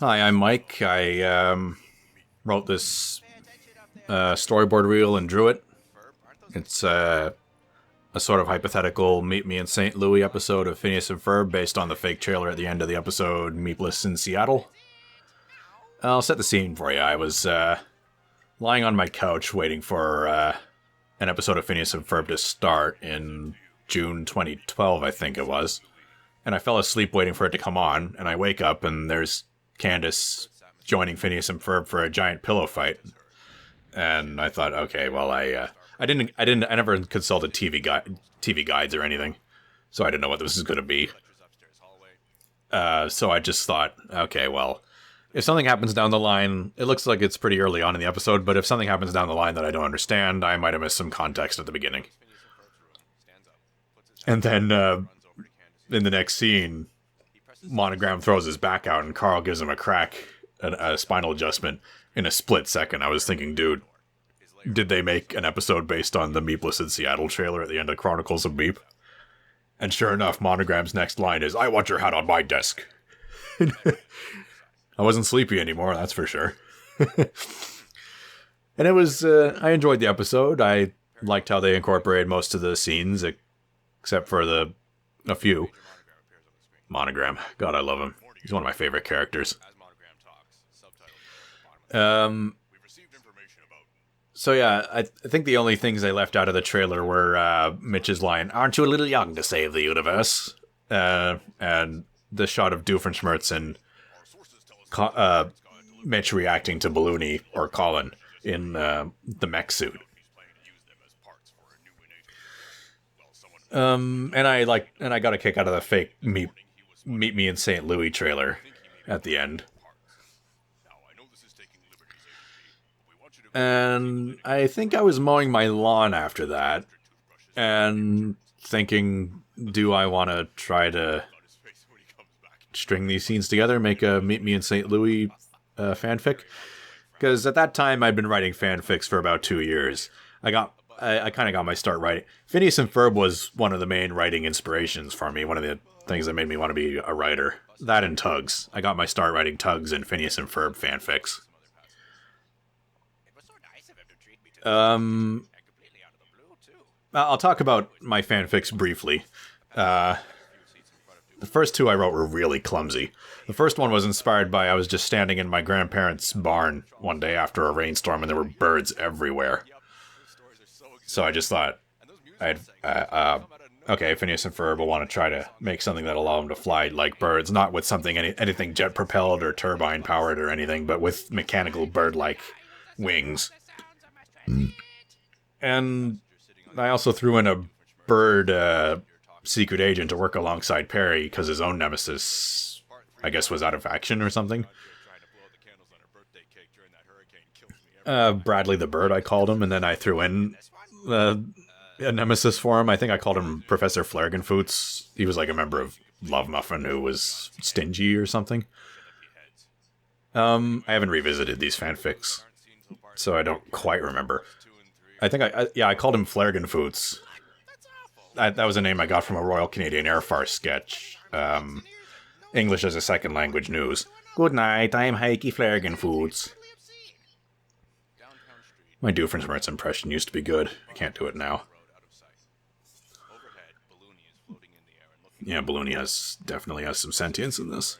Hi, I'm Mike. I wrote this storyboard reel and drew it. It's a sort of hypothetical Meet Me in St. Louis episode of Phineas and Ferb based on the fake trailer at the end of the episode Meapless in Seattle. I'll set the scene for you. I was lying on my couch waiting for an episode of Phineas and Ferb to start in June 2012, I think it was. And I fell asleep waiting for it to come on, and I wake up and there's Candace joining Phineas and Ferb for a giant pillow fight. And I thought, okay, well, I never consulted TV guides or anything, so I didn't know what this was going to be. So I just thought, okay, well, if something happens down the line, it looks like it's pretty early on in the episode, but if something happens down the line that I don't understand, I might have missed some context at the beginning. And then in the next scene, Monogram throws his back out and Carl gives him a crack, a spinal adjustment, in a split second. I was thinking, dude, did they make an episode based on the Meapless in Seattle trailer at the end of Chronicles of Meap? And sure enough, Monogram's next line is, I want your hat on my desk. I wasn't sleepy anymore, that's for sure. And it was, I enjoyed the episode. I liked how they incorporated most of the scenes, except for a few. Monogram. God, I love him. He's one of my favorite characters. So yeah, I think the only things they left out of the trailer were Mitch's line, "Aren't you a little young to save the universe?" And the shot of Doofenshmirtz and Mitch reacting to Baloney or Colin in the mech suit. And I got a kick out of the fake Meet Me in St. Louis trailer at the end. And I think I was mowing my lawn after that and thinking, do I want to try to string these scenes together, make a Meet Me in St. Louis fanfic? Because at that time, I'd been writing fanfics for about 2 years. I kind of got my start writing. Phineas and Ferb was one of the main writing inspirations for me, one of the things that made me want to be a writer. That and Tugs. I got my start writing Tugs and Phineas and Ferb fanfics. I'll talk about my fanfics briefly. The first two I wrote were really clumsy. The first one was inspired by I was just standing in my grandparents' barn one day after a rainstorm and there were birds everywhere. So I just thought, okay, Phineas and Ferb will want to try to make something that allow them to fly like birds, not with something anything jet-propelled or turbine-powered or anything, but with mechanical bird-like wings. And I also threw in a bird secret agent to work alongside Perry because his own nemesis, I guess, was out of action or something. Bradley the Bird, I called him, and then I threw in a nemesis for him. I think I called him Professor Flaregenfoots. He was like a member of Love Muffin who was stingy or something. I haven't revisited these fanfics, so I don't quite remember. I think I called him Flaregenfoots. That was a name I got from a Royal Canadian Air Force sketch. English as a second language news. Good night, I'm Heike Flaregenfoots. My Doofenshmirtz impression used to be good. I can't do it now. Yeah, Baloney definitely has some sentience in this.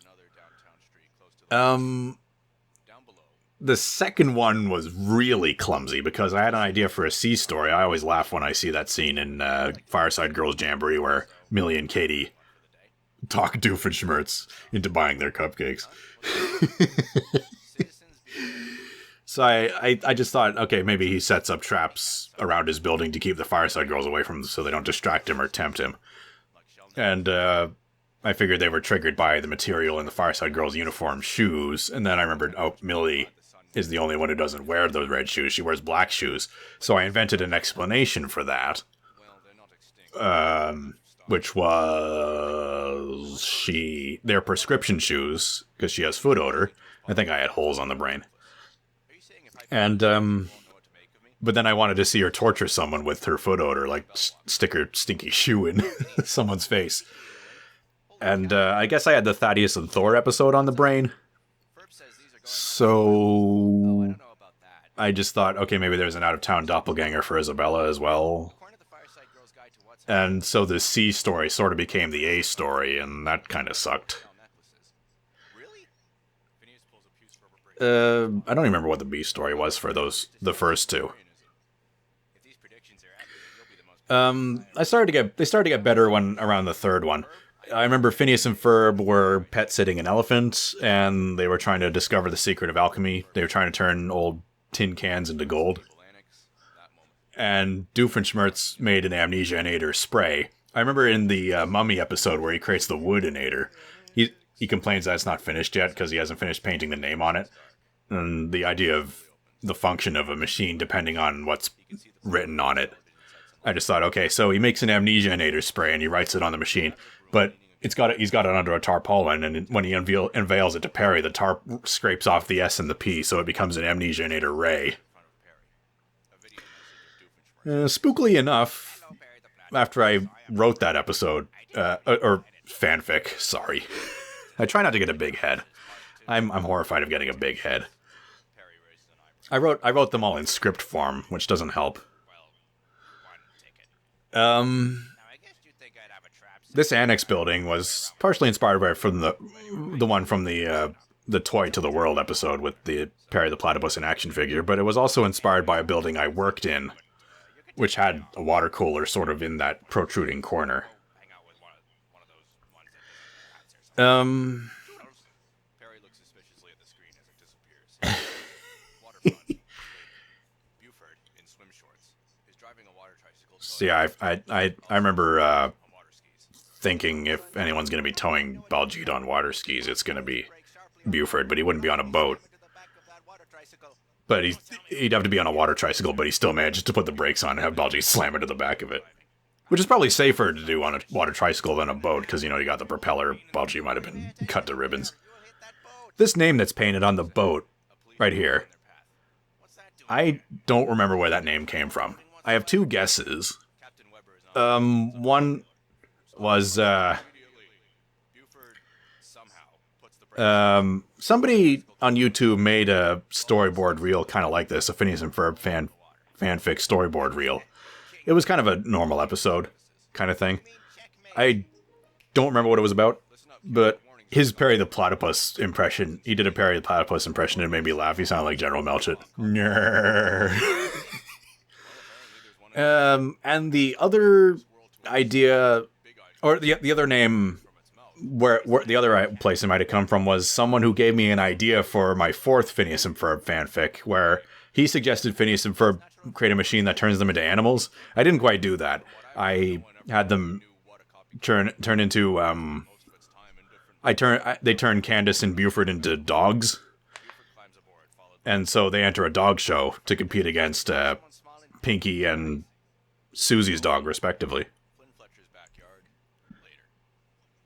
The second one was really clumsy because I had an idea for a C story. I always laugh when I see that scene in Fireside Girls Jamboree where Millie and Katie talk Doofenshmirtz into buying their cupcakes. So I just thought, okay, maybe he sets up traps around his building to keep the Fireside Girls away from him so they don't distract him or tempt him. And I figured they were triggered by the material in the Fireside Girls' uniform shoes. And then I remembered, Millie is the only one who doesn't wear those red shoes. She wears black shoes. So I invented an explanation for that. Which was their prescription shoes, because she has foot odor. I think I had holes on the brain. And, but then I wanted to see her torture someone with her foot odor, like stick her stinky shoe in someone's face. And I guess I had the Thaddeus and Thor episode on the brain. So I just thought, okay, maybe there's an out-of-town doppelganger for Isabella as well. And so the C story sort of became the A story, and that kind of sucked. I don't even remember what the B story was for the first two. They started to get better when around the third one. I remember Phineas and Ferb were pet-sitting an elephant, and they were trying to discover the secret of alchemy. They were trying to turn old tin cans into gold. And Doofenshmirtz made an amnesia-inator spray. I remember in the Mummy episode where he creates the wood-inator, he complains that it's not finished yet because he hasn't finished painting the name on it. And the idea of the function of a machine depending on what's written on it. I just thought, okay, so he makes an amnesia-inator spray and he writes it on the machine, but he's got it under a tarpaulin, and when he unveils it to Perry, the tarp scrapes off the S and the P, so it becomes an amnesia-inator ray. Spookily enough, after I wrote that episode, or fanfic, sorry, I try not to get a big head. I'm horrified of getting a big head. I wrote them all in script form, which doesn't help. This annex building was partially inspired from the one from the Toy to the World episode with the Perry the Platypus in action figure, but it was also inspired by a building I worked in, which had a water cooler sort of in that protruding corner. So yeah, I remember thinking if anyone's going to be towing Baljeet on water skis, it's going to be Buford, but he wouldn't be on a boat. But he'd have to be on a water tricycle, but he still manages to put the brakes on and have Baljeet slam into the back of it. Which is probably safer to do on a water tricycle than a boat, because, you know, you got the propeller, Baljeet might have been cut to ribbons. This name that's painted on the boat, right here, I don't remember where that name came from. I have two guesses. One was, somebody on YouTube made a storyboard reel kind of like this, a Phineas and Ferb fanfic storyboard reel. It was kind of a normal episode kind of thing. I don't remember what it was about, but his Perry the Platypus impression, he did a Perry the Platypus impression and it made me laugh. He sounded like General Melchett. And the other idea, or the other name, where the other place it might have come from was someone who gave me an idea for my fourth Phineas and Ferb fanfic, where he suggested Phineas and Ferb create a machine that turns them into animals. I didn't quite do that. I had them turn into they turn Candace and Buford into dogs, and so they enter a dog show to compete against Pinky and Susie's dog, respectively.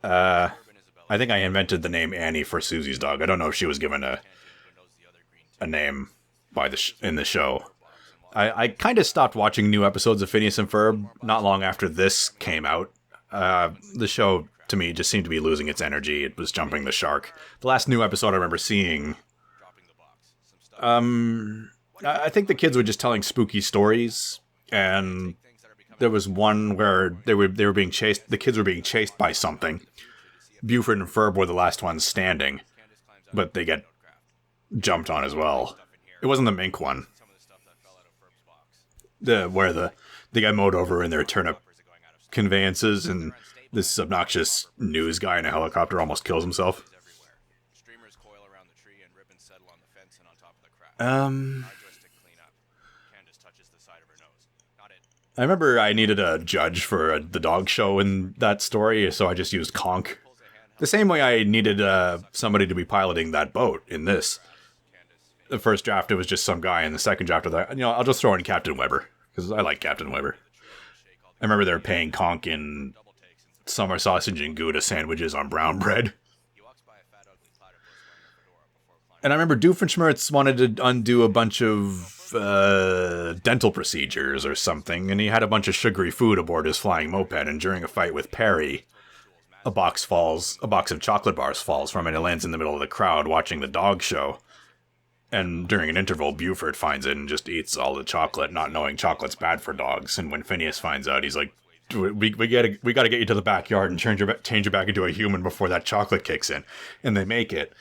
I think I invented the name Annie for Susie's dog. I don't know if she was given a name by in the show. I kind of stopped watching new episodes of Phineas and Ferb not long after this came out. The show, to me, just seemed to be losing its energy. It was jumping the shark. The last new episode I remember seeing, I think the kids were just telling spooky stories, and there was one where they were being chased. The kids were being chased by something. Buford and Ferb were the last ones standing, but they get jumped on as well. It wasn't the mink one. Where they got mowed over in their turnip conveyances, and this obnoxious news guy in a helicopter almost kills himself. I remember I needed a judge for the dog show in that story, so I just used Conk. The same way I needed somebody to be piloting that boat in this. The first draft, it was just some guy, and the second draft of that, I'll just throw in Captain Weber, because I like Captain Weber. I remember they were paying Conk in summer sausage and Gouda sandwiches on brown bread. And I remember Doofenshmirtz wanted to undo a bunch of dental procedures or something, and he had a bunch of sugary food aboard his flying moped, and during a fight with Perry, a box of chocolate bars falls from it and it lands in the middle of the crowd watching the dog show. And during an interval, Buford finds it and just eats all the chocolate, not knowing chocolate's bad for dogs. And when Phineas finds out, he's like, we gotta get you to the backyard and change you back into a human before that chocolate kicks in. And they make it.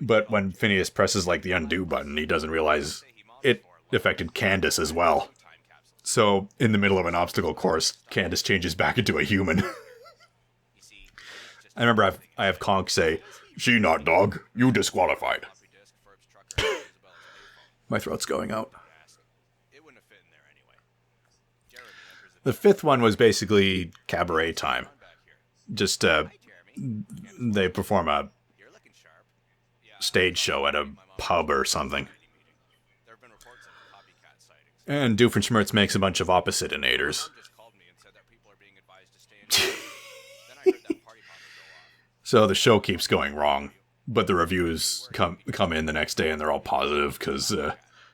But when Phineas presses like the undo button, he doesn't realize it affected Candace as well. So in the middle of an obstacle course, Candace changes back into a human. I remember I have Conk say, "She not dog, you disqualified." My throat's going out. The fifth one was basically cabaret time. Just, they perform a stage show at a pub or something. And Doofenshmirtz makes a bunch of opposite-inators. So the show keeps going wrong, but the reviews come in the next day and they're all positive because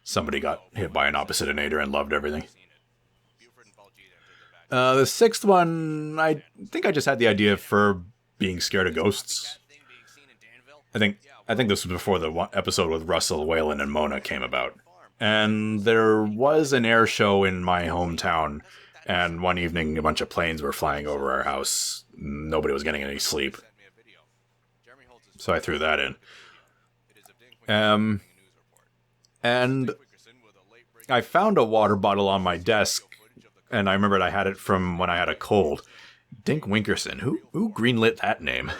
somebody got hit by an opposite-inator and loved everything. The sixth one, I think I just had the idea for being scared of ghosts. I think this was before the episode with Russell, Whalen, and Mona came about. And there was an air show in my hometown, and one evening a bunch of planes were flying over our house. Nobody was getting any sleep. So I threw that in. And I found a water bottle on my desk, and I remembered I had it from when I had a cold. Dink Winkerson. Who greenlit that name?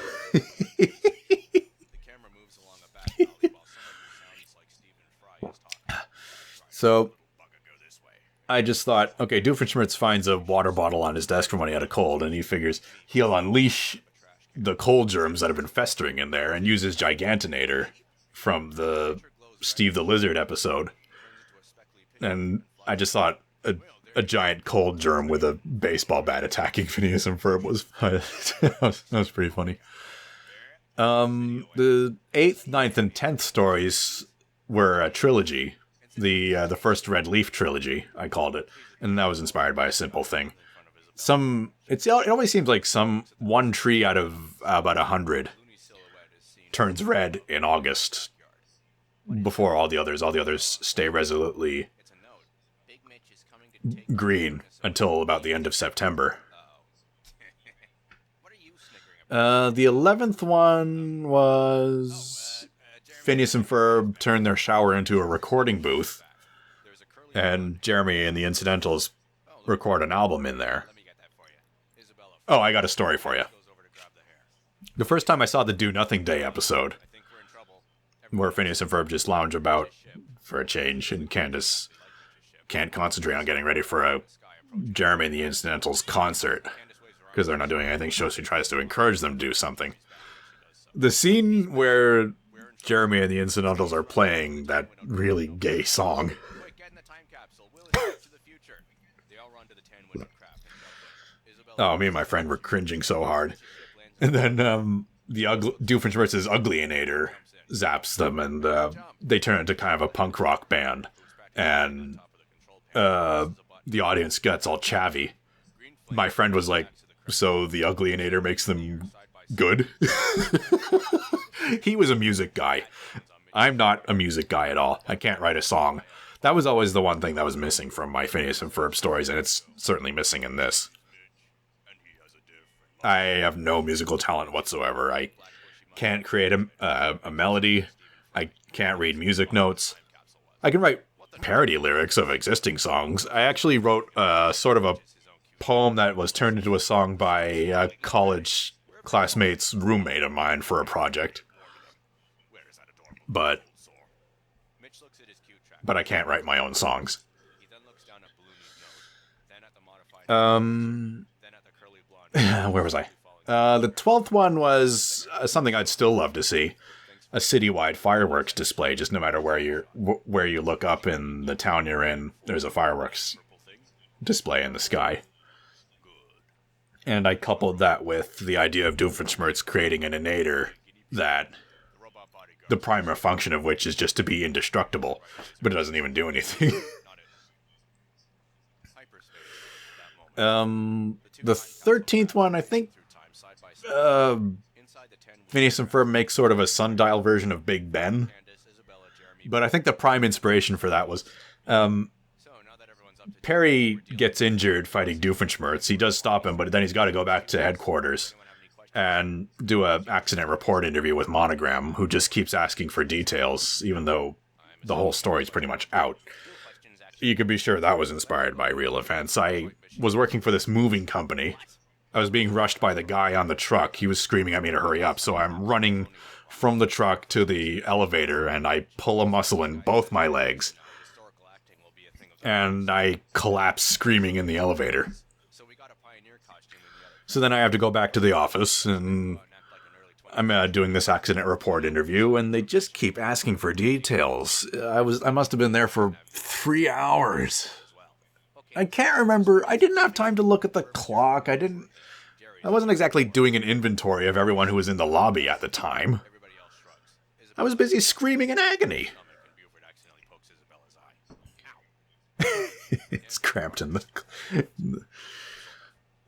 So I just thought, okay, Doofenshmirtz finds a water bottle on his desk from when he had a cold, and he figures he'll unleash the cold germs that have been festering in there and use his Gigantinator from the Steve the Lizard episode. And I just thought a giant cold germ with a baseball bat attacking Phineas and Ferb was that was pretty funny. The 8th, 9th, and 10th stories were a trilogy. The first Red Leaf trilogy, I called it, and that was inspired by a simple thing. It always seems like one tree out of about 100 turns red in August before all the others stay resolutely green until about the end of September. The 11th one was Phineas and Ferb turn their shower into a recording booth, and Jeremy and the Incidentals record an album in there. Oh, I got a story for you. The first time I saw the Do Nothing Day episode, where Phineas and Ferb just lounge about for a change, and Candace can't concentrate on getting ready for a Jeremy and the Incidentals concert, because they're not doing anything, so she tries to encourage them to do something. The scene where Jeremy and the Incidentals are playing that really gay song. Oh, me and my friend were cringing so hard. And then Doofenshmirtz's Uglyinator zaps them, and they turn into kind of a punk rock band. And the audience gets all chavvy. My friend was like, so the Uglyinator makes them good? He was a music guy. I'm not a music guy at all. I can't write a song. That was always the one thing that was missing from my Phineas and Ferb stories, and it's certainly missing in this. I have no musical talent whatsoever. I can't create a melody. I can't read music notes. I can write parody lyrics of existing songs. I actually wrote sort of a poem that was turned into a song by a college classmate's roommate of mine for a project. But I can't write my own songs. Where was I? The 12th one was something I'd still love to see. A citywide fireworks display, just no matter where you look up in the town you're in, there's a fireworks display in the sky. And I coupled that with the idea of Doofenshmirtz creating an inator that the primary function of which is just to be indestructible, but it doesn't even do anything. The 13th one, I think, Phineas and Ferb make sort of a sundial version of Big Ben. But I think the prime inspiration for that was Perry gets injured fighting Doofenshmirtz. He does stop him, but then he's got to go back to headquarters and do a accident report interview with Monogram, who just keeps asking for details, even though the whole story's pretty much out. You can be sure that was inspired by real events. I was working for this moving company. I was being rushed by the guy on the truck. He was screaming at me to hurry up, so I'm running from the truck to the elevator, and I pull a muscle in both my legs. And I collapse screaming in the elevator. So then I have to go back to the office, and I'm doing this accident report interview, and they just keep asking for details. I must have been there for 3 hours. I can't remember. I didn't have time to look at the clock. I wasn't exactly doing an inventory of everyone who was in the lobby at the time. I was busy screaming in agony. It's cramped in the...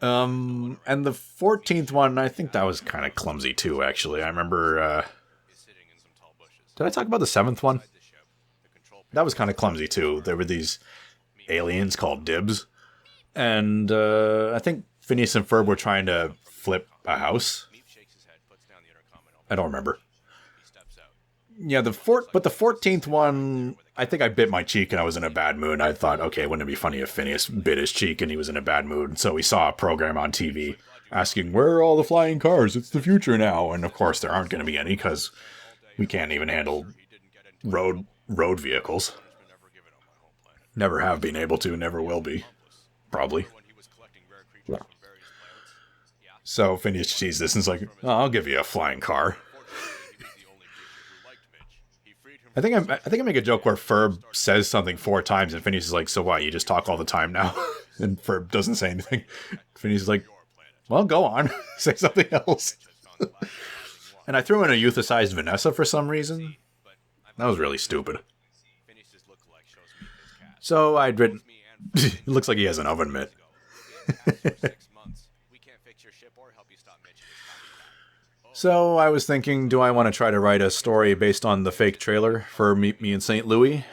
And the 14th one, I think that was kind of clumsy too, actually. I remember, did I talk about the 7th one? That was kind of clumsy too. There were these aliens called Dibs. And, I think Phineas and Ferb were trying to flip a house. I don't remember. Yeah, but the 14th one, I think I bit my cheek and I was in a bad mood. I thought, okay, wouldn't it be funny if Phineas bit his cheek and he was in a bad mood? So we saw a program on TV asking, where are all the flying cars? It's the future now. And of course there aren't going to be any because we can't even handle road vehicles. Never have been able to, never will be. Probably. So Phineas sees this and is like, oh, I'll give you a flying car. I think I make a joke where Ferb says something 4 times and Phineas is like, so what, you just talk all the time now? And Ferb doesn't say anything. Phineas is like, well, go on. Say something else. And I threw in a euthicized Vanessa for some reason. That was really stupid. So I'd written... It looks like he has an oven mitt. So I was thinking, do I want to try to write a story based on the fake trailer for Meap Me and St. Louis?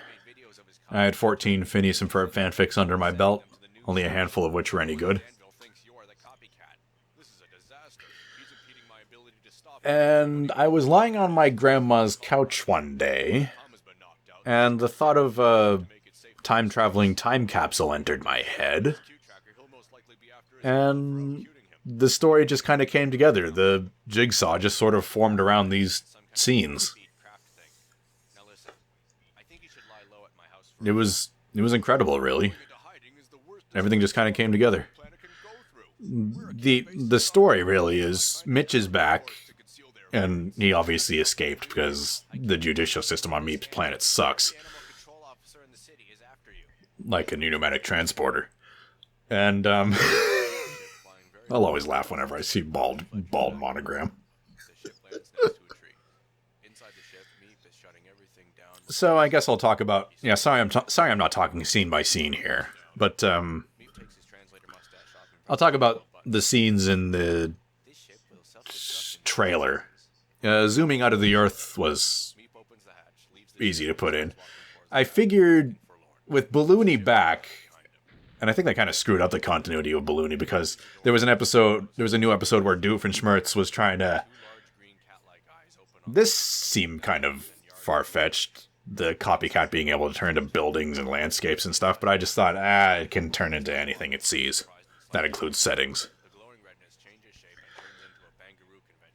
I had 14 Phineas and Ferb fanfics under my belt, only a handful of which were any good. And I was lying on my grandma's couch one day, and the thought of a time-traveling time capsule entered my head. And the story just kind of came together. The jigsaw just sort of formed around these scenes. It was incredible, really. Everything just kind of came together. The story really is Mitch is back, and he obviously escaped because the judicial system on Meap's planet sucks. Like a pneumatic transporter. And, I'll always laugh whenever I see bald Monogram. So I guess I'll talk about... Yeah, sorry I'm not talking scene by scene here. But, I'll talk about the scenes in the trailer. Zooming out of the Earth was easy to put in. I figured with Baloney back... And I think they kind of screwed up the continuity of Baloney because there was a new episode where Doofenshmirtz was trying to... This seemed kind of far-fetched, the copycat being able to turn into buildings and landscapes and stuff, but I just thought, it can turn into anything it sees. That includes settings.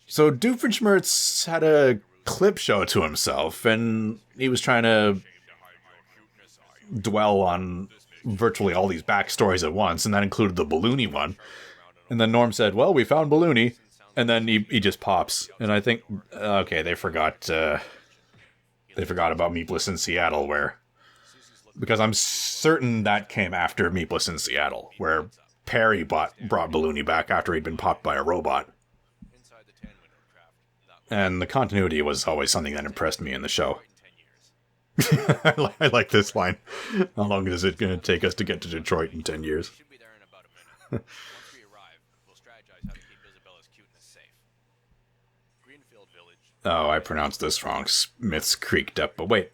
So Doofenshmirtz had a clip show to himself, and he was trying to dwell on virtually all these backstories at once, and that included the Baloney one. And then Norm said, well, we found Baloney, and then he just pops. And I think, okay, they forgot about Meapless in Seattle, because I'm certain that came after Meapless in Seattle, where Perry brought Baloney back after he'd been popped by a robot. And the continuity was always something that impressed me in the show. I like this line. How long is it going to take us to get to Detroit in 10 years? Oh, I pronounced this wrong. Smith's Creek Depot. But wait.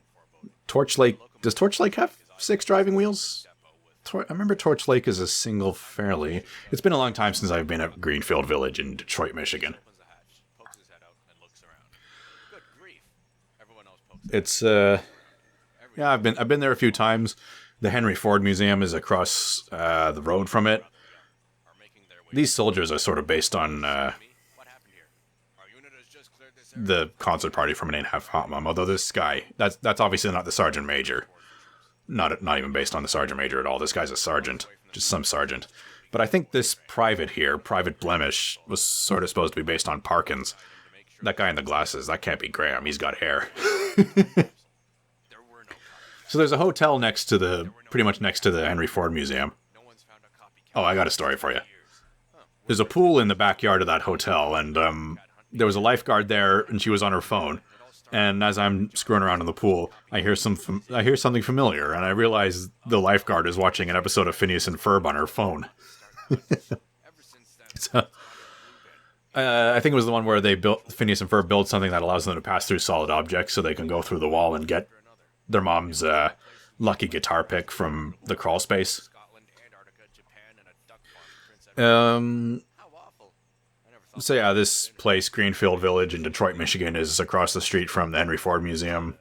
Torch Lake. Does Torch Lake have 6 driving wheels? I remember Torch Lake is a single fairly. It's been a long time since I've been at Greenfield Village in Detroit, Michigan. It's yeah, I've been there a few times. The Henry Ford Museum is across the road from it. These soldiers are sort of based on the concert party from An 8.5 Hot Mom, although this guy, that's obviously not the Sergeant Major. Not even based on the Sergeant Major at all. This guy's a sergeant, just some sergeant. But I think this private here, Private Blemish, was sort of supposed to be based on Parkins. That guy in the glasses, that can't be Graham, he's got hair. So there's a hotel pretty much next to the Henry Ford Museum. Oh, I got a story for you. There's a pool in the backyard of that hotel, and there was a lifeguard there, and she was on her phone. And as I'm screwing around in the pool, I hear something familiar, and I realize the lifeguard is watching an episode of Phineas and Ferb on her phone. So, I think it was the one where Phineas and Ferb build something that allows them to pass through solid objects, so they can go through the wall and get their mom's lucky guitar pick from the crawl space. So yeah, this place, Greenfield Village in Detroit, Michigan, is across the street from the Henry Ford Museum.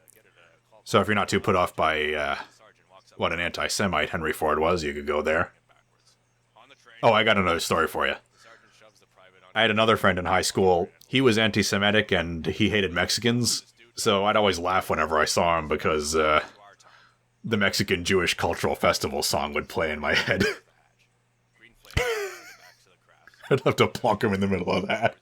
So if you're not too put off by what an anti-Semite Henry Ford was, you could go there. Oh, I got another story for you. I had another friend in high school. He was anti-Semitic and he hated Mexicans. So I'd always laugh whenever I saw him because the Mexican Jewish Cultural Festival song would play in my head. I'd have to plonk him in the middle of that.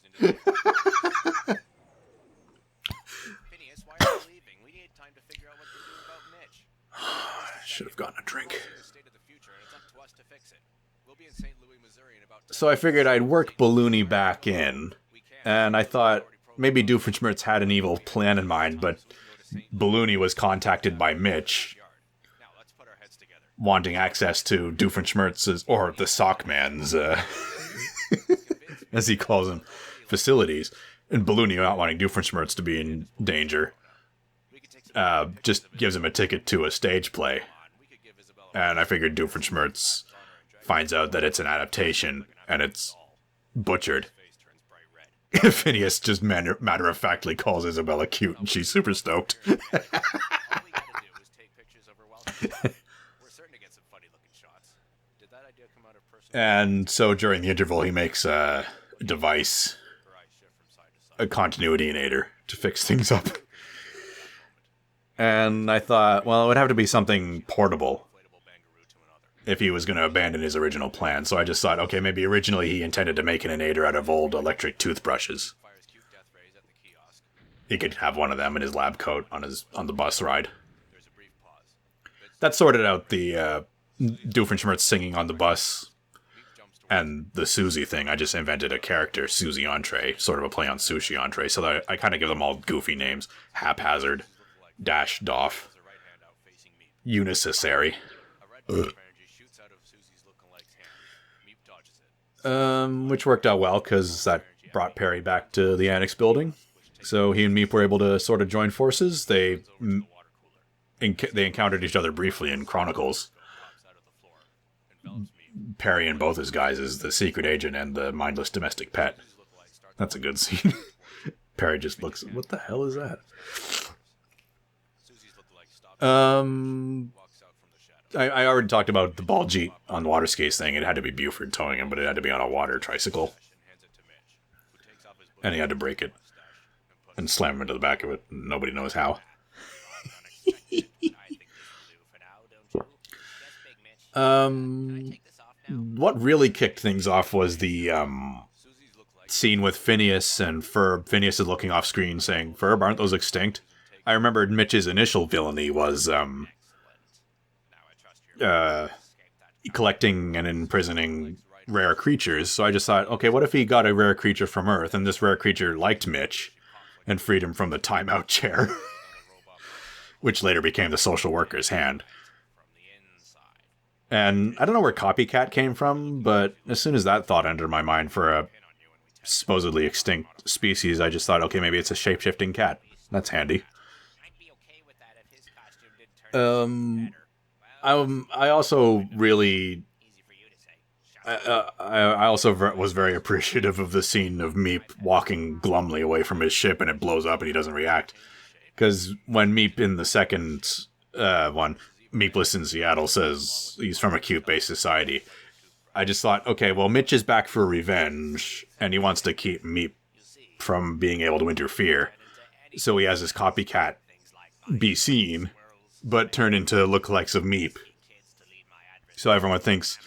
I should have gotten a drink. So I figured I'd work Baloney back in, and I thought maybe Doofenshmirtz had an evil plan in mind, but Baloney was contacted by Mitch, wanting access to Doofenshmirtz's, or the Sockman's, as he calls them, facilities, and Baloney, not wanting Doofenshmirtz to be in danger, just gives him a ticket to a stage play. And I figured Doofenshmirtz finds out that it's an adaptation, and it's butchered. Phineas just matter-of-factly calls Isabella cute, and she's super stoked. And so during the interval, he makes a device, a continuity-inator, to fix things up. And I thought, well, it would have to be something portable if he was going to abandon his original plan. So I just thought, okay, maybe originally he intended to make an inator out of old electric toothbrushes. He could have one of them in his lab coat on the bus ride. That sorted out the Doofenshmirtz singing on the bus and the Susie thing. I just invented a character, Susie Entree, sort of a play on Sushi Entree, so that I kind of give them all goofy names. Haphazard, Dash Doff, Unnecessary. Which worked out well, because that brought Perry back to the Annex building. So he and Meap were able to sort of join forces. They encountered each other briefly in Chronicles. Perry and both his guys is the secret agent and the mindless domestic pet. That's a good scene. Perry just looks, what the hell is that? I already talked about the ball jeep on the water skates thing. It had to be Buford towing him, but it had to be on a water tricycle. And he had to break it and slam him into the back of it. Nobody knows how. What really kicked things off was the scene with Phineas and Ferb. Phineas is looking off screen saying, "Ferb, aren't those extinct?" I remembered Mitch's initial villainy was collecting and imprisoning rare creatures. So I just thought, okay, what if he got a rare creature from Earth, and this rare creature liked Mitch and freed him from the timeout chair, which later became the social worker's hand. And I don't know where Copycat came from, but as soon as that thought entered my mind for a supposedly extinct species, I just thought, okay, maybe it's a shape-shifting cat. That's handy. I also really I also was very appreciative of the scene of Meap walking glumly away from his ship and it blows up and he doesn't react. Because when Meap in the second one, Meapless in Seattle says he's from a cute-based society, I just thought, okay, well, Mitch is back for revenge and he wants to keep Meap from being able to interfere. So he has his copycat be seen, but turn into lookalikes of Meap. So everyone thinks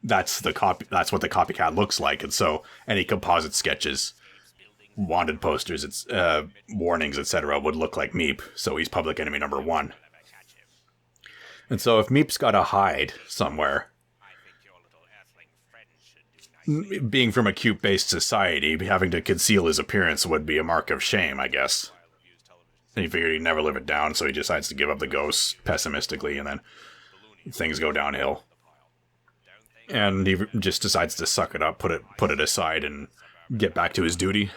that's what the copycat looks like, and so any composite sketches, wanted posters, it's warnings, etc., would look like Meap. So he's public enemy number one. And so if Meap's got to hide somewhere, being from a cute-based society, having to conceal his appearance would be a mark of shame, I guess. And he figured he'd never live it down, so he decides to give up the ghosts pessimistically, and then things go downhill. And he just decides to suck it up, put it aside, and get back to his duty.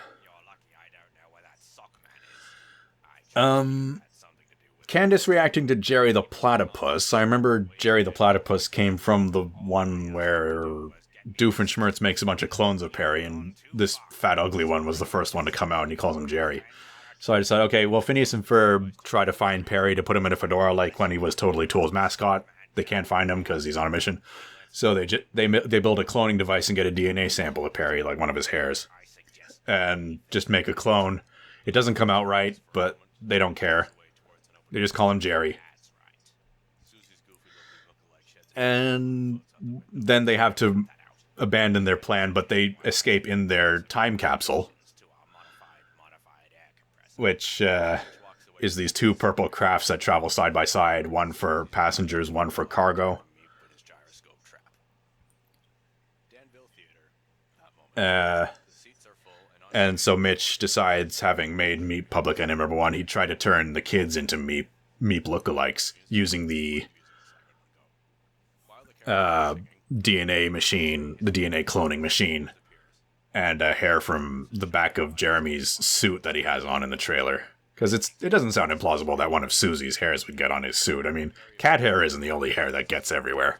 Candace reacting to Jerry the Platypus. I remember Jerry the Platypus came from the one where Doofenshmirtz makes a bunch of clones of Perry, and this fat ugly one was the first one to come out, and he calls him Jerry. So I decided, okay, well, Phineas and Ferb try to find Perry to put him in a fedora like when he was Totally Tool's mascot. They can't find him because he's on a mission. So they build a cloning device and get a DNA sample of Perry, like one of his hairs, and just make a clone. It doesn't come out right, but they don't care. They just call him Jerry. And then they have to abandon their plan, but they escape in their time capsule, which is these two purple crafts that travel side by side, one for passengers, one for cargo. And so Mitch decides, having made Meap public enemy number one, he'd try to turn the kids into Meap lookalikes using the DNA machine, the DNA cloning machine, and hair from the back of Jeremy's suit that he has on in the trailer. Because it doesn't sound implausible that one of Susie's hairs would get on his suit. I mean, cat hair isn't the only hair that gets everywhere.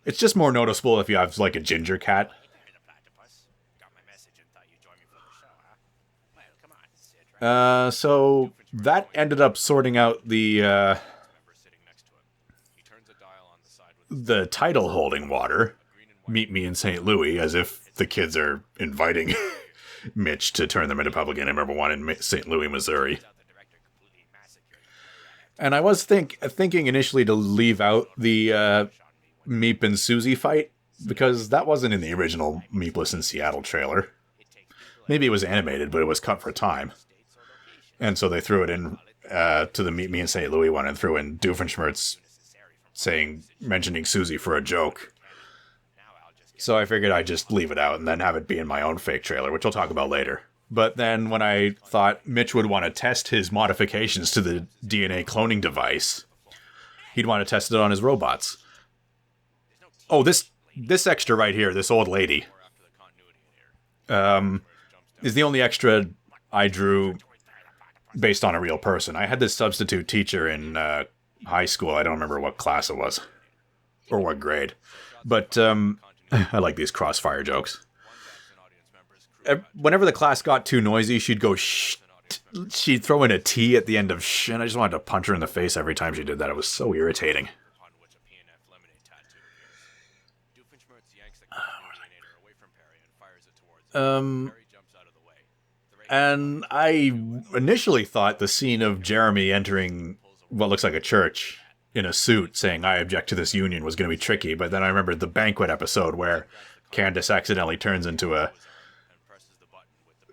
It's just more noticeable if you have, like, a ginger cat. So that ended up sorting out the title holding water, Meet Me in St. Louis, as if the kids are inviting Mitch to turn them into public enemy number one in St. Louis, Missouri. And I was thinking initially to leave out the Meap and Susie fight, because that wasn't in the original Meapless in Seattle trailer. Maybe it was animated, but it was cut for time. And so they threw it in to the Meet Me in St. Louis one and threw in Doofenshmirtz mentioning Susie for a joke. So I figured I'd just leave it out and then have it be in my own fake trailer, which I'll talk about later. But then when I thought Mitch would want to test his modifications to the DNA cloning device, he'd want to test it on his robots. Oh, this extra right here, this old lady, is the only extra I drew based on a real person. I had this substitute teacher in high school. I don't remember what class it was or what grade, but I like these crossfire jokes. Whenever the class got too noisy, she'd go shh. She'd throw in a T at the end of shh, and I just wanted to punch her in the face every time she did that. It was so irritating. And I initially thought the scene of Jeremy entering what looks like a church in a suit saying, "I object to this union," was going to be tricky, but then I remembered the banquet episode where Candace accidentally turns into a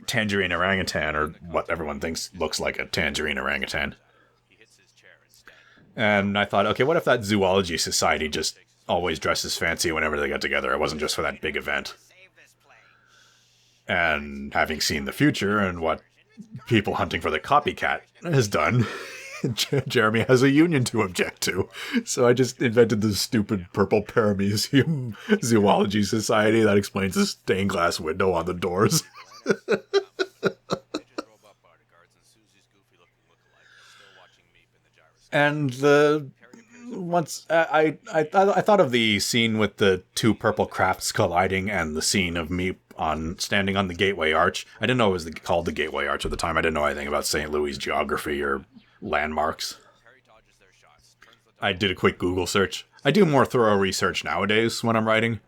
tangerine orangutan, or what everyone thinks looks like a tangerine orangutan. And I thought, okay, what if that Zoology Society just always dresses fancy whenever they get together? It wasn't just for that big event. And having seen the future and what people hunting for the copycat has done, Jeremy has a union to object to. So I just invented the stupid purple paramuseum Zoology Society that explains the stained glass window on the doors. And the once I thought of the scene with the two purple crafts colliding and the scene of Meap standing on the Gateway Arch. I didn't know it was called the Gateway Arch at the time. I didn't know anything about St. Louis geography or landmarks. I did a quick Google search. I do more thorough research nowadays when I'm writing,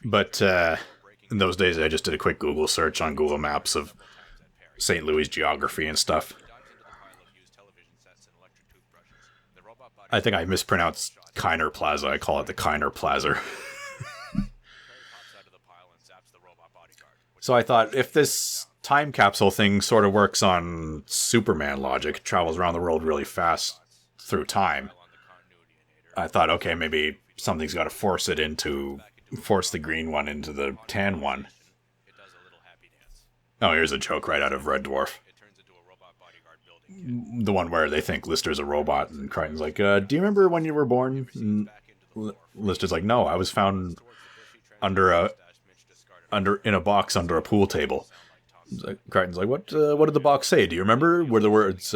but in those days I just did a quick Google search on Google Maps of St. Louis geography and stuff. I think I mispronounced Kiner Plaza. I call it the Kiner Plaza. So I thought, if this time capsule thing sort of works on Superman logic, travels around the world really fast through time, I thought, okay, maybe something's got to force the green one into the tan one. Oh, here's a joke right out of Red Dwarf. The one where they think Lister's a robot, and Crichton's like, do you remember when you were born? And Lister's like, no, I was found in a box under a pool table. Crichton's like, what did the box say? Do you remember? Were the words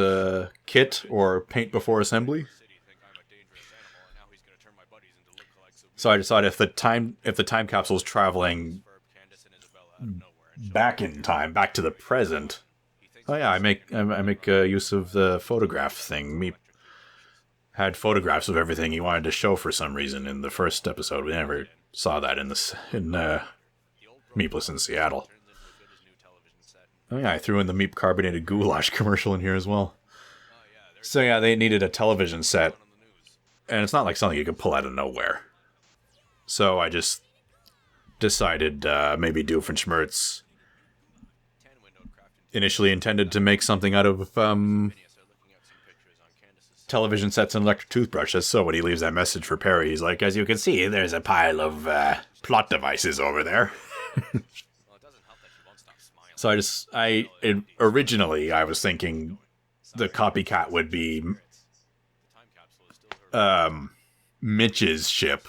kit or paint before assembly? So I decided if the time capsule's traveling back in time, back to the present. Oh yeah, I make use of the photograph thing. Meap had photographs of everything he wanted to show for some reason in the first episode. We never saw that in Meapless in Seattle. Oh yeah, I threw in the Meap carbonated goulash commercial in here as well. So yeah, they needed a television set, and it's not like something you could pull out of nowhere. So I just decided maybe Doofenshmirtz initially intended to make something out of television sets and electric toothbrushes. So when he leaves that message for Perry, he's like, as you can see, there's a pile of plot devices over there. So originally I was thinking the copycat would be Mitch's ship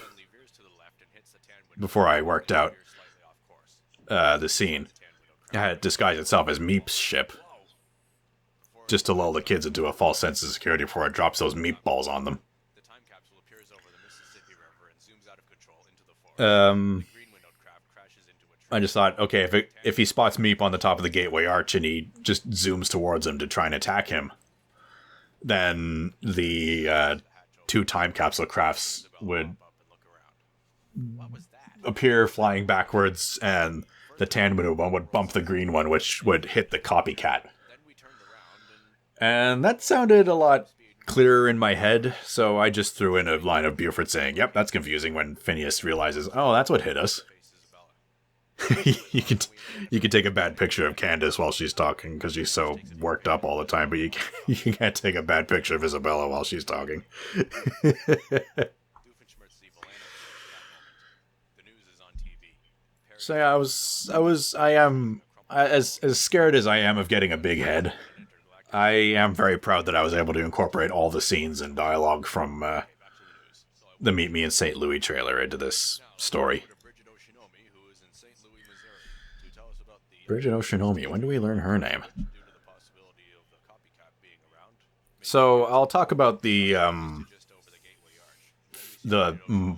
before I worked out the scene. It had disguised itself as Meap's ship, just to lull the kids into a false sense of security before it drops those Meap balls on them. I just thought, okay, if he spots Meap on the top of the Gateway Arch and he just zooms towards him to try and attack him, then the two time capsule crafts would appear flying backwards, and the tan one would bump the green one, which would hit the copycat. And that sounded a lot clearer in my head, so I just threw in a line of Buford saying, yep, that's confusing, when Phineas realizes, oh, that's what hit us. you could take a bad picture of Candace while she's talking, because she's so worked up all the time, but you can't take a bad picture of Isabella while she's talking. So yeah, I am as scared as I am of getting a big head. I am very proud that I was able to incorporate all the scenes and dialogue from the Meet Me in St. Louis trailer into this story. Bridget Oshinomi, when do we learn her name? So I'll talk about the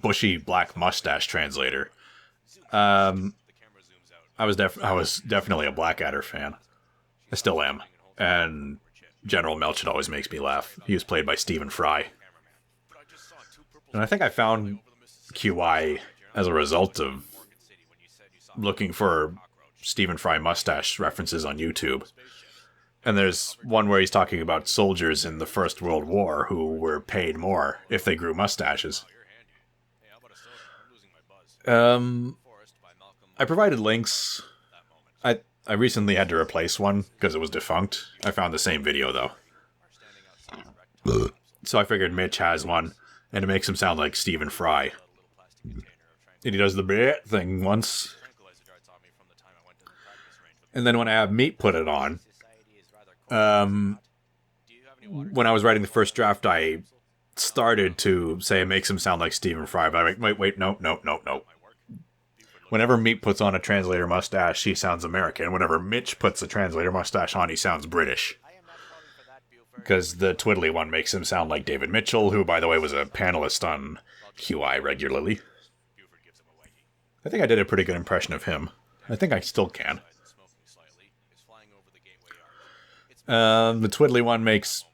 bushy black mustache translator. I was definitely a Blackadder fan. I still am. And General Melchett always makes me laugh. He was played by Stephen Fry. And I think I found QI as a result of looking for Stephen Fry mustache references on YouTube. And there's one where he's talking about soldiers in the First World War who were paid more if they grew mustaches. I provided links. I recently had to replace one because it was defunct. I found the same video, though. So I figured Mitch has one, and it makes him sound like Stephen Fry. And he does the bleh thing once. And then when I have Meap put it on, when I was writing the first draft, I started to say it makes him sound like Stephen Fry, but I'm like, wait, no. Whenever Meap puts on a translator mustache, he sounds American. Whenever Mitch puts a translator mustache on, he sounds British. Because the twiddly one makes him sound like David Mitchell, who, by the way, was a panelist on QI regularly. I think I did a pretty good impression of him. I think I still can. The twiddly one makes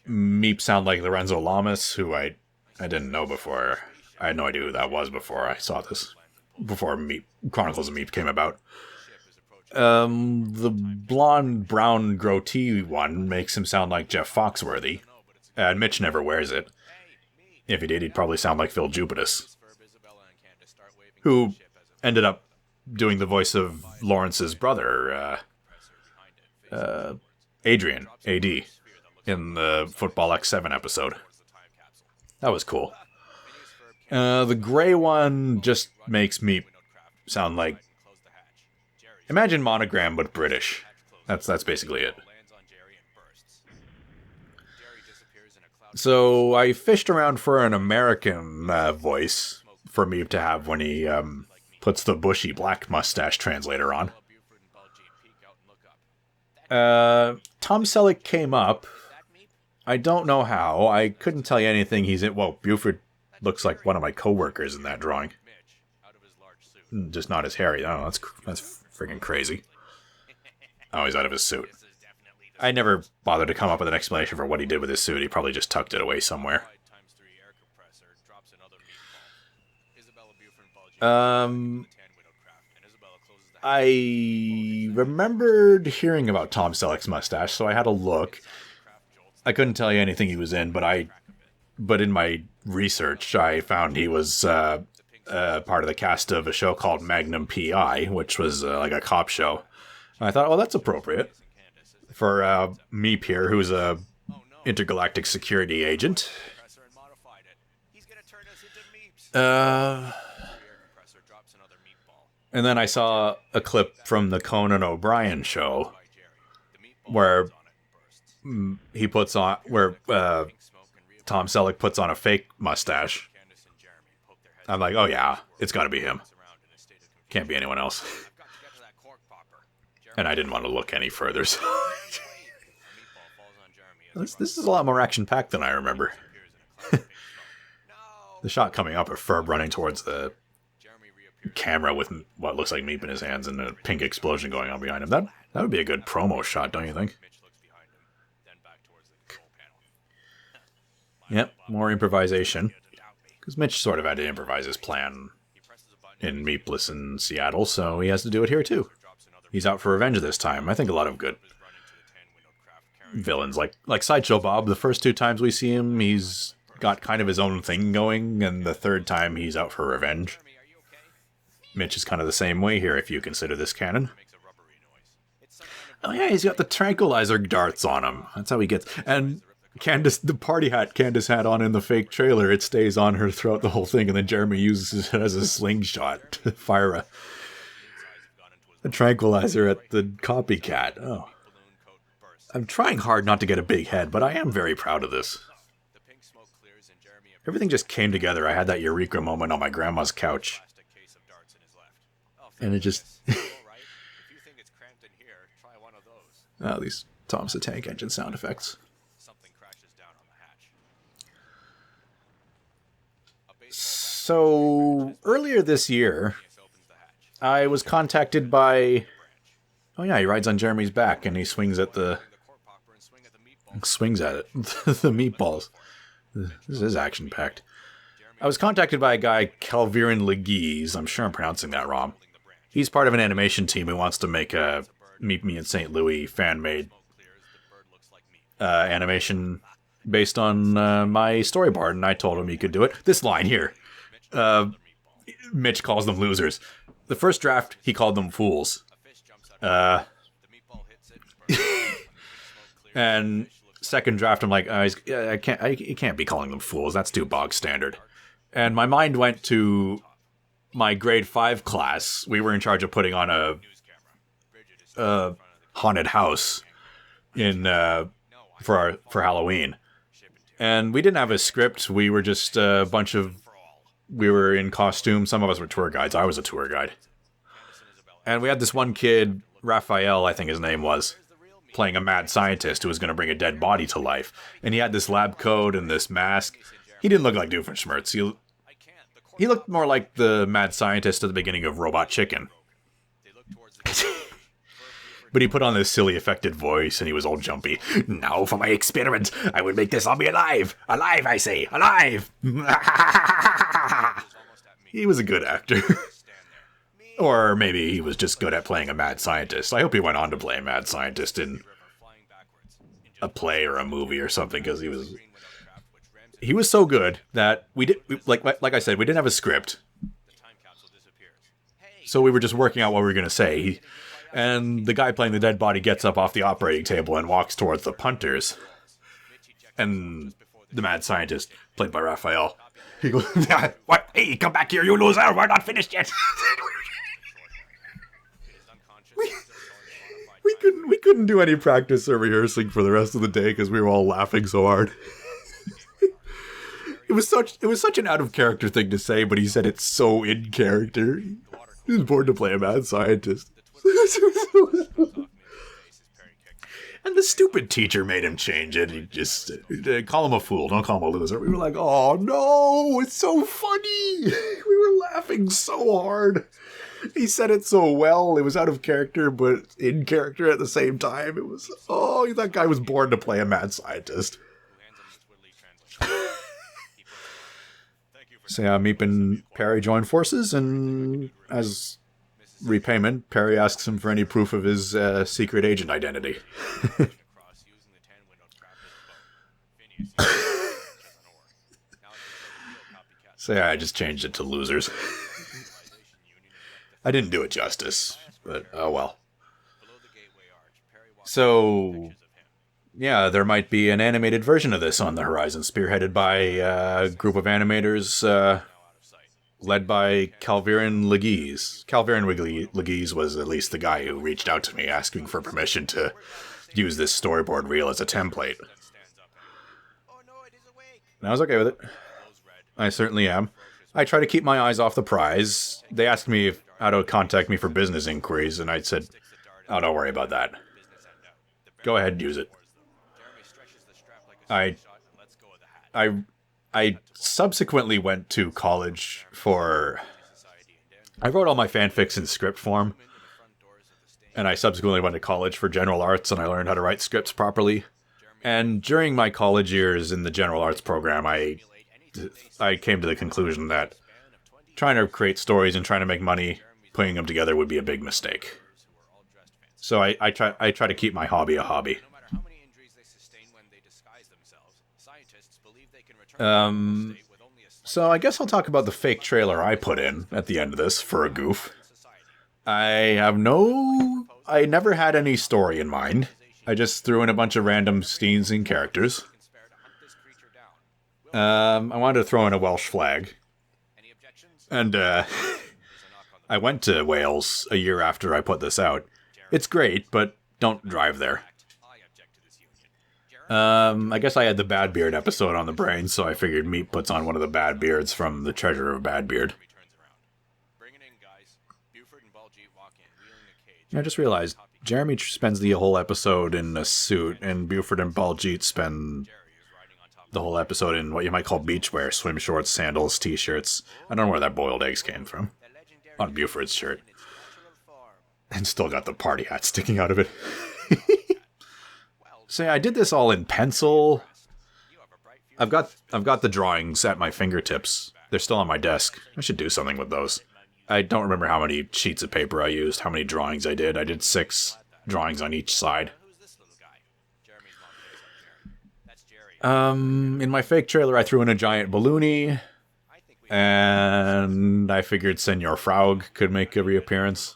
Meap sound like Lorenzo Lamas, who I didn't know before. I had no idea who that was before I saw this. Before Meap, Chronicles of Meap came about. The blonde, brown, goatee one makes him sound like Jeff Foxworthy. And Mitch never wears it. If he did, he'd probably sound like Phil Jupitus, who ended up doing the voice of Lawrence's brother, Adrian, AD, in the Football X7 episode. That was cool. The gray one just makes me sound like... Imagine Monogram, but British. That's basically it. So I fished around for an American voice for Meap to have when he puts the bushy black mustache translator on. Tom Selleck came up. I don't know how. I couldn't tell you anything he's in. Well, Buford looks like one of my coworkers in that drawing. Just not as hairy. I don't know. That's freaking crazy. Oh, he's out of his suit. I never bothered to come up with an explanation for what he did with his suit. He probably just tucked it away somewhere. I remembered hearing about Tom Selleck's mustache, so I had a look. I couldn't tell you anything he was in, but in my research, I found he was part of the cast of a show called Magnum P.I., which was like a cop show. And I thought, well, that's appropriate for Meap here, who's a intergalactic security agent. And then I saw a clip from the Conan O'Brien show where he puts on, Tom Selleck puts on a fake mustache. I'm like, oh yeah, it's got to be him. Can't be anyone else. And I didn't want to look any further. So this is a lot more action-packed than I remember. The shot coming up of Ferb running towards the camera with what looks like Meap in his hands and a pink explosion going on behind him. That would be a good promo shot, don't you think? Yep, more improvisation. Because Mitch sort of had to improvise his plan in Meapless in Seattle, so he has to do it here too. He's out for revenge this time. I think a lot of good villains, like Sideshow Bob, the first two times we see him, he's got kind of his own thing going, and the third time he's out for revenge. Mitch is kind of the same way here, if you consider this canon. Oh yeah, he's got the tranquilizer darts on him. That's how he gets... And Candace, the party hat Candace had on in the fake trailer, it stays on her throughout the whole thing, and then Jeremy uses it as a slingshot to fire a tranquilizer at the copycat. Oh. I'm trying hard not to get a big head, but I am very proud of this. Everything just came together. I had that eureka moment on my grandma's couch. And it just... Oh, these Thomas the Tank Engine sound effects. So, earlier this year, I was contacted by... Oh yeah, he rides on Jeremy's back and he swings at it. The meatballs. This is action-packed. I was contacted by a guy, Calviran Leguise. I'm sure I'm pronouncing that wrong. He's part of an animation team who wants to make a Meet Me in St. Louis fan-made animation based on my storyboard, and I told him he could do it. This line here. Mitch calls them losers. The first draft, he called them fools. And second draft, I'm like, he can't be calling them fools. That's too bog standard. And my mind went to my grade 5 class. We were in charge of putting on a haunted house in for Halloween. And we didn't have a script. We were just we were in costume. Some of us were tour guides. I was a tour guide. And we had this one kid, Raphael, I think his name was. playing a mad scientist who was going to bring a dead body to life. And he had this lab coat and this mask. He didn't look like Doofenshmirtz. He looked more like the mad scientist at the beginning of Robot Chicken. But he put on this silly affected voice, and he was all jumpy. Now for my experiment, I will make this zombie alive. Alive, I say. Alive! He was a good actor. Or maybe he was just good at playing a mad scientist. I hope he went on to play a mad scientist in a play or a movie or something, because he was so good that like I said, we didn't have a script. So we were just working out what we were going to say. And the guy playing the dead body gets up off the operating table and walks towards the punters. And the mad scientist, played by Raphael, he goes, "What? Hey, come back here, you loser! We're not finished yet." we couldn't do any practice or rehearsing for the rest of the day because we were all laughing so hard. It was such an out of character thing to say, but he said it so in character. He was born to play a mad scientist. And the stupid teacher made him change it. He just call him a fool, don't call him a loser. We were like, oh no, it's so funny. We were laughing so hard. He said it so well. It was out of character, but in character at the same time. It was, that guy was born to play a mad scientist. So yeah, Meap and Perry join forces, and as repayment, Perry asks him for any proof of his secret agent identity. So yeah, I just changed it to losers. I didn't do it justice, but oh well. So yeah, there might be an animated version of this on the horizon, spearheaded by a group of animators led by Calviran Leguise. Calviran Leguise was at least the guy who reached out to me asking for permission to use this storyboard reel as a template. And I was okay with it. I certainly am. I try to keep my eyes off the prize. They asked me how to contact me for business inquiries, and I said, oh, don't worry about that. Go ahead and use it. I subsequently went to college I wrote all my fanfics in script form, and I subsequently went to college for general arts, and I learned how to write scripts properly. And during my college years in the general arts program, I came to the conclusion that trying to create stories and trying to make money, putting them together would be a big mistake. So I try to keep my hobby a hobby. So I guess I'll talk about the fake trailer I put in at the end of this for a goof. I never had any story in mind. I just threw in a bunch of random scenes and characters. I wanted to throw in a Welsh flag. And I went to Wales a year after I put this out. It's great, but don't drive there. I guess I had the Bad Beard episode on the brain, so I figured Meap puts on one of the Bad Beards from The Treasure of Bad Beard. I just realized Jeremy spends the whole episode in a suit, and Buford and Baljeet spend the whole episode in what you might call beachwear, swim shorts, sandals, t-shirts. I don't know where that boiled eggs came from. On Buford's shirt. And still got the party hat sticking out of it. So yeah, I did this all in pencil. I've got the drawings at my fingertips. They're still on my desk. I should do something with those. I don't remember how many sheets of paper I used, how many drawings I did. I did 6 drawings on each side. In my fake trailer, I threw in a giant balloony, and I figured Senor Frog could make a reappearance.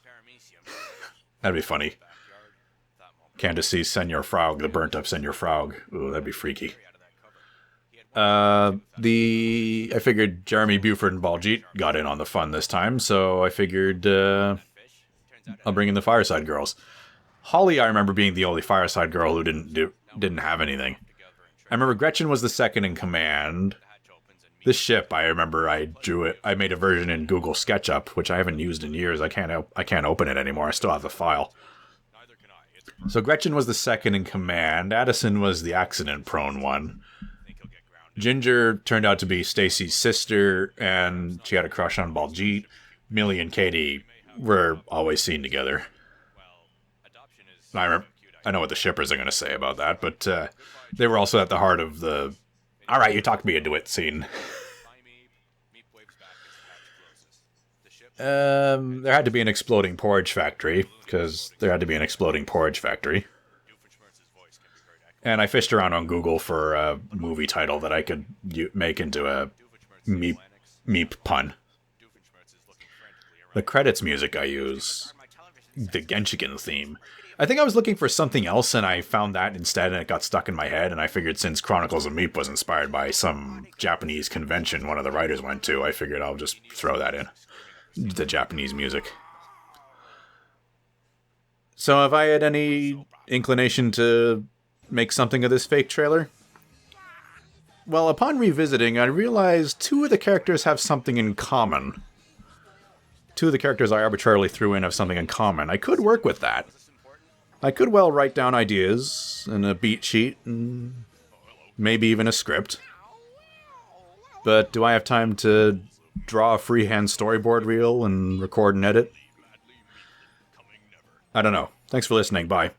That'd be funny. Candace sees Senor Frog, the burnt-up Senor Frog. Ooh, that'd be freaky. I figured Jeremy, Buford, and Baljeet got in on the fun this time, so I figured I'll bring in the Fireside Girls. Holly, I remember being the only Fireside Girl who didn't have anything. I remember Gretchen was the second in command. This ship, I remember I drew it. I made a version in Google SketchUp, which I haven't used in years. I can't open it anymore. I still have the file. So Gretchen was the second in command. Addison was the accident-prone one. Ginger turned out to be Stacy's sister, and she had a crush on Baljeet. Millie and Katie were always seen together. I know what the shippers are going to say about that, but they were also at the heart of the "all right, you talked me into it" scene. There had to be an exploding porridge factory, because there had to be an exploding porridge factory. And I fished around on Google for a movie title that I could make into a Meap pun. The credits music I use, the Genshiken theme. I think I was looking for something else, and I found that instead, and it got stuck in my head, and I figured since Chronicles of Meap was inspired by some Japanese convention one of the writers went to, I figured I'll just throw that in. The Japanese music. So have I had any inclination to make something of this fake trailer? Well, upon revisiting, I realized two of the characters have something in common. Two of the characters I arbitrarily threw in have something in common. I could work with that. I could well write down ideas in a beat sheet, and maybe even a script. But do I have time to draw a freehand storyboard reel and record and edit? I don't know. Thanks for listening. Bye.